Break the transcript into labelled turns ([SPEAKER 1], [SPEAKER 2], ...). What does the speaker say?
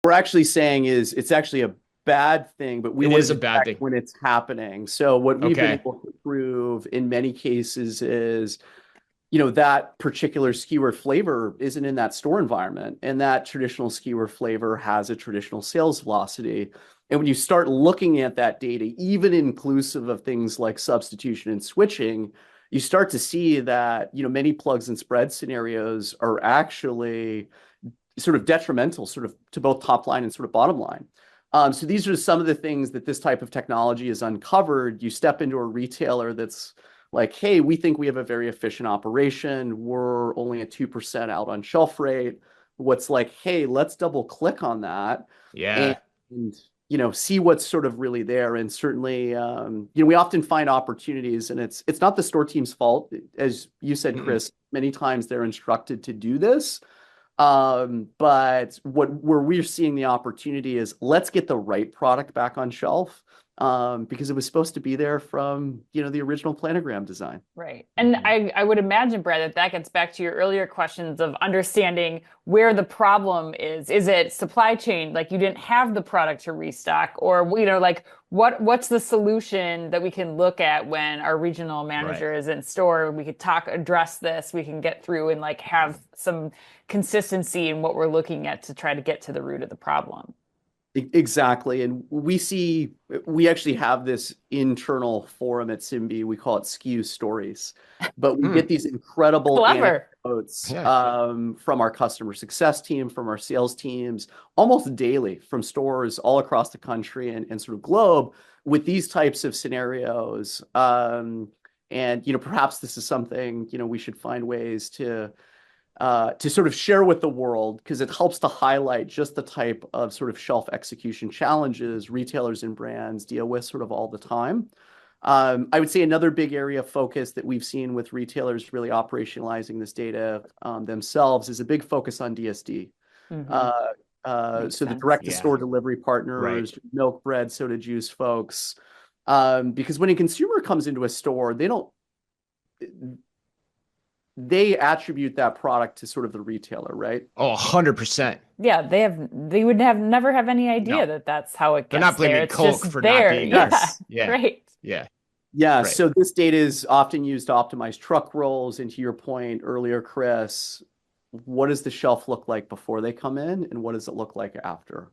[SPEAKER 1] we're actually saying is it's actually a bad thing, but we
[SPEAKER 2] It
[SPEAKER 1] want
[SPEAKER 2] is
[SPEAKER 1] to
[SPEAKER 2] a bad
[SPEAKER 1] detect
[SPEAKER 2] thing.
[SPEAKER 1] when it's happening. So what we've been
[SPEAKER 2] Okay.
[SPEAKER 1] able to prove in many cases is, that particular skewer flavor isn't in that store environment, and that traditional skewer flavor has a traditional sales velocity. And when you start looking at that data, even inclusive of things like substitution and switching, you start to see that, many plugs and spread scenarios are actually sort of detrimental sort of to both top line and sort of bottom line. So these are some of the things that this type of technology has uncovered. You step into a retailer that's like, hey, we think we have a very efficient operation. We're only at 2% out on shelf rate. What's like, hey, let's double click on that and,
[SPEAKER 2] Yeah.
[SPEAKER 1] see what's sort of really there. And certainly, we often find opportunities, and it's not the store team's fault. As you said,
[SPEAKER 2] Mm-mm.
[SPEAKER 1] Chris, many times they're instructed to do this. But where we're seeing the opportunity is let's get the right product back on shelf, because it was supposed to be there from, the original planogram design.
[SPEAKER 3] Right. And I would imagine, Brad, that that gets back to your earlier questions of understanding where the problem is. Is it supply chain? Like you didn't have the product to restock, or, like what's the solution that we can look at when our regional
[SPEAKER 2] Right.
[SPEAKER 3] manager is in store? We could address this, we can get through and like have some consistency in what we're looking at to try to get to the root of the problem.
[SPEAKER 1] Exactly. And we actually have this internal forum at Simbi. We call it SKU Stories, but we
[SPEAKER 2] Hmm.
[SPEAKER 1] get these incredible
[SPEAKER 3] Clever.
[SPEAKER 1] anecdotes
[SPEAKER 2] Yeah.
[SPEAKER 1] from our customer success team, from our sales teams, almost daily from stores all across the country and sort of globe with these types of scenarios. And, perhaps this is something, we should find ways to sort of share with the world because it helps to highlight just the type of sort of shelf execution challenges retailers and brands deal with sort of all the time. I would say another big area of focus that we've seen with retailers really operationalizing this data themselves is a big focus on DSD.
[SPEAKER 3] Hmm.
[SPEAKER 1] Uh,
[SPEAKER 3] Makes
[SPEAKER 1] so the
[SPEAKER 3] sense.
[SPEAKER 2] Yeah.
[SPEAKER 1] direct-to-store delivery
[SPEAKER 2] Right.
[SPEAKER 1] partners, milk, bread, soda, juice folks, because when a consumer comes into a store, they attribute that product to sort of the retailer, right?
[SPEAKER 2] Oh, 100%.
[SPEAKER 3] Yeah, they would have never have any idea
[SPEAKER 2] No,
[SPEAKER 3] that that's how it
[SPEAKER 2] they're not
[SPEAKER 3] gets there.
[SPEAKER 2] blaming
[SPEAKER 3] It's
[SPEAKER 2] Coke
[SPEAKER 3] just
[SPEAKER 2] for not
[SPEAKER 3] there.
[SPEAKER 2] being there.
[SPEAKER 3] Yeah,
[SPEAKER 1] Yes.
[SPEAKER 2] Yeah.
[SPEAKER 3] right.
[SPEAKER 2] Yeah.
[SPEAKER 1] Yeah,
[SPEAKER 2] Right.
[SPEAKER 1] so this data is often used to optimize truck rolls. And to your point earlier, Chris, what does the shelf look like before they come in, and what does it look like after?